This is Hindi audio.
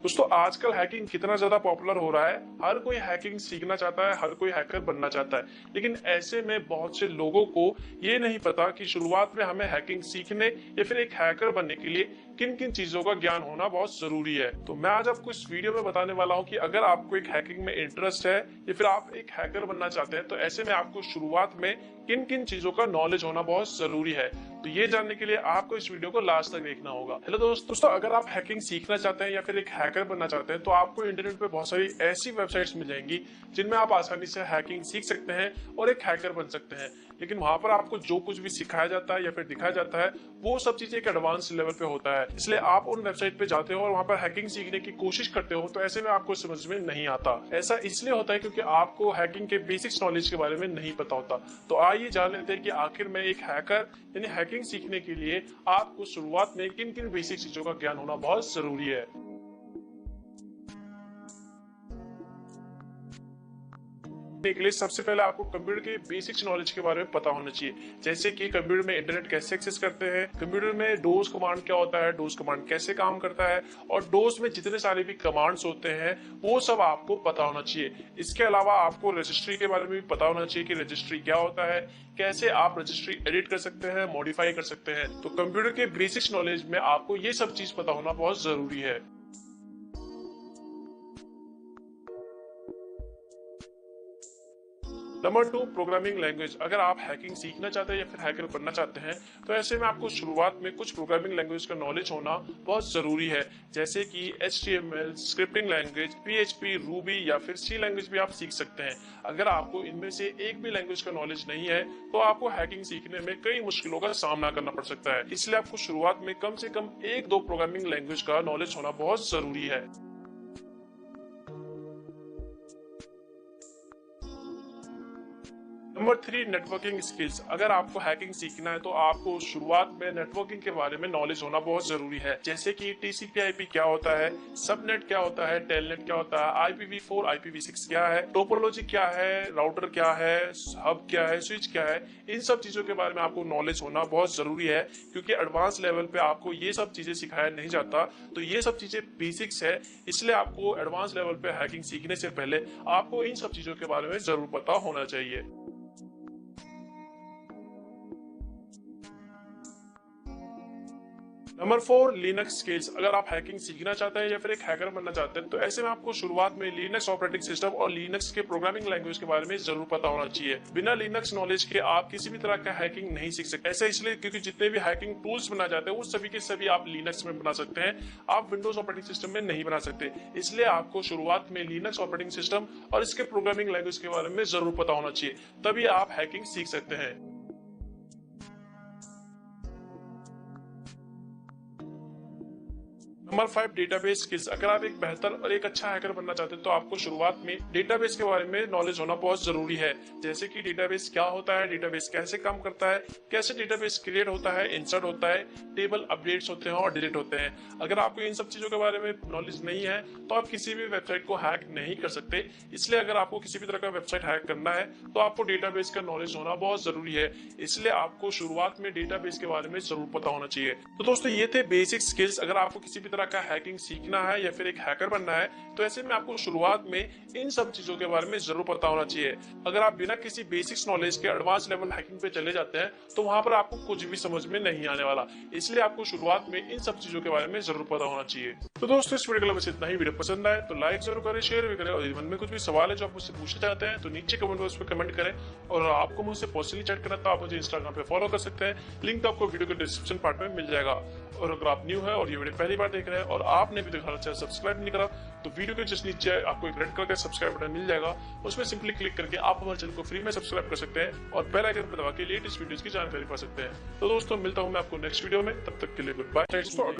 दोस्तों आजकल हैकिंग कितना ज्यादा पॉपुलर हो रहा है। हर कोई हैकिंग सीखना चाहता है, हर कोई हैकर बनना चाहता है। लेकिन ऐसे में बहुत से लोगों को ये नहीं पता कि शुरुआत में हमें हैकिंग सीखने या फिर एक हैकर बनने के लिए किन किन चीजों का ज्ञान होना बहुत जरूरी है। तो मैं आज आपको इस वीडियो में बताने वाला हूँ कि अगर आपको एक हैकिंग में इंटरेस्ट है या फिर आप एक हैकर बनना चाहते हैं तो ऐसे में आपको शुरुआत में किन किन चीजों का नॉलेज होना बहुत जरूरी है। तो ये जानने के लिए आपको इस वीडियो को लास्ट तक देखना होगा। हेलो दोस्तों, अगर आप हैकिंग सीखना चाहते हैं या फिर एक हैकर बनना चाहते हैं तो आपको इंटरनेट पे बहुत सारी ऐसी वेबसाइट्स मिल जाएंगी जिनमें आप आसानी से हैकिंग सीख सकते हैं और एक हैकर बन सकते हैं। लेकिन वहां पर आपको जो कुछ भी सिखाया जाता है या फिर दिखाया जाता है वो सब चीजें एक एडवांस लेवल पे होता है। इसलिए आप उन वेबसाइट पे जाते हो और वहां पर हैकिंग सीखने की कोशिश करते हो तो ऐसे में आपको समझ में नहीं आता। ऐसा इसलिए होता है क्योंकि आपको हैकिंग के बेसिक्स नॉलेज के बारे में नहीं पता होता। तो आइए जान लेते हैं कि आखिर में एक हैकर यानी हैकिंग सीखने के लिए आपको शुरुआत में किन किन बेसिक चीजों का ज्ञान होना बहुत जरूरी है। के लिए सबसे पहले आपको कंप्यूटर के बेसिक्स नॉलेज के बारे में पता होना चाहिए, जैसे कि कंप्यूटर में इंटरनेट कैसे एक्सेस करते हैं, कंप्यूटर में डोस कमांड क्या होता है, डोस कमांड कैसे काम करता है और डोस में जितने सारे भी कमांड्स होते हैं वो सब आपको पता होना चाहिए। इसके अलावा आपको रजिस्ट्री के बारे में भी पता होना चाहिए कि रजिस्ट्री क्या होता है, कैसे आप रजिस्ट्री एडिट कर सकते हैं, मॉडिफाई कर सकते हैं। तो कंप्यूटर के बेसिक्स नॉलेज में आपको ये सब चीज पता होना बहुत जरूरी है। Number 2, programming language. अगर आप हैकिंग सीखना चाहते हैं या फिर हैकर बनना चाहते हैं तो ऐसे में आपको शुरुआत में कुछ प्रोग्रामिंग लैंग्वेज का नॉलेज होना बहुत जरूरी है, जैसे कि HTML, scripting language, PHP, Ruby या फिर C लैंग्वेज भी आप सीख सकते हैं। अगर आपको इनमें से एक भी लैंग्वेज का नॉलेज नहीं है तो आपको हैकिंग सीखने में कई मुश्किलों का सामना करना पड़ सकता है। इसलिए आपको शुरुआत में कम से कम 1-2 प्रोग्रामिंग लैंग्वेज का नॉलेज होना बहुत जरूरी है। Number 3, networking skills. अगर आपको हैकिंग सीखना है तो आपको शुरुआत में नेटवर्किंग के बारे में नॉलेज होना बहुत जरूरी है, जैसे कि TCP/IP क्या होता है, सबनेट क्या होता है, टेलनेट क्या होता है, IPv4 IPv6 क्या है, टोपोलॉजी क्या है, राउटर क्या है, हब क्या है, स्विच क्या है। इन सब चीजों के बारे में आपको नॉलेज होना बहुत जरूरी है क्योंकि एडवांस लेवल पे आपको ये सब चीजें सिखाया नहीं जाता। तो ये सब चीजें बेसिक्स है, इसलिए आपको एडवांस लेवल पे हैकिंग सीखने से पहले आपको इन सब चीजों के बारे में जरूर पता होना चाहिए। Number 4, Linux skills. अगर आप हैकिंग सीखना चाहते हैं या फिर एक हैकर बनना चाहते हैं तो ऐसे में आपको शुरुआत में लिनक्स ऑपरेटिंग सिस्टम और लिनक्स के प्रोग्रामिंग लैंग्वेज के बारे में जरूर पता होना चाहिए। बिना लिनक्स नॉलेज के आप किसी भी तरह का हैकिंग नहीं सीख सकते। ऐसा इसलिए क्योंकि जितने भी हैकिंग टूल्स बनाए जाते हैं वो सभी के सभी आप लिनक्स में बना सकते हैं, आप विंडोज ऑपरेटिंग सिस्टम में नहीं बना सकते। इसलिए आपको शुरुआत में लिनक्स ऑपरेटिंग सिस्टम और इसके प्रोग्रामिंग लैंग्वेज के बारे में जरूर पता होना चाहिए, तभी आप हैकिंग सीख सकते हैं। Number 5, database skills. अगर आप एक बेहतर और एक अच्छा हैकर बनना चाहते हैं तो आपको शुरुआत में डेटाबेस के बारे में नॉलेज होना बहुत जरूरी है, जैसे कि डेटाबेस क्या होता है, डेटाबेस कैसे काम करता है, कैसे डेटाबेस क्रिएट होता है, इंसर्ट होता है, टेबल अपडेट्स होते हैं और डिलीट होते हैं। अगर आपको इन सब चीजों के बारे में नॉलेज नहीं है तो आप किसी भी वेबसाइट को हैक नहीं कर सकते। इसलिए अगर आपको किसी भी तरह का वेबसाइट हैक करना है तो आपको डेटाबेस का नॉलेज होना बहुत जरूरी है। इसलिए आपको शुरुआत में डेटाबेस के बारे में जरूर पता होना चाहिए। तो दोस्तों ये थे बेसिक स्किल्स। अगर आपको किसी भी तरह का हैकिंग सीखना है या फिर एक हैकर बनना है तो ऐसे में आपको शुरुआत में इन सब चीजों के बारे में जरूर पता होना चाहिए। अगर आप बिना किसी बेसिक्स नॉलेज के एडवांस लेवल हैकिंग पे चले जाते हैं तो वहां पर आपको कुछ भी समझ में नहीं आने वाला। इसलिए आपको शुरुआत में इन सब चीजों के बारे में जरूर पता होना चाहिए। तो दोस्तों इस वीडियो के लिए बस इतना ही। वीडियो पसंद आए तो लाइक जरूर करें, शेयर भी करें और मन में कुछ भी सवाल है जो आप मुझसे पूछना चाहते हैं तो नीचे कमेंट बॉक्स पे कमेंट करें। और आपको मुझसे पर्सनली चैट करना तो आप मुझे इंस्टाग्राम पे फॉलो कर सकते हैं, लिंक तो आपको वीडियो के डिस्क्रिप्शन पार्ट में मिल जाएगा। और अगर आप न्यू है और ये वीडियो पहली बार देख रहे हैं और आपने भी देखा चैनल सब्सक्राइब नहीं करा तो वीडियो के जस्ट नीचे आपको एक रेड कलर का सब्सक्राइब बटन मिल जाएगा, उसमें सिंपली क्लिक करके आप हमारे चैनल को फ्री में सब्सक्राइब कर सकते हैं और बेल आइकन पर दबा के लेटेस्ट वीडियोस की जानकारी पा सकते हैं। तो दोस्तों मिलता हूं मैं आपको नेक्स्ट वीडियो में, तब तक के लिए गुड बाय।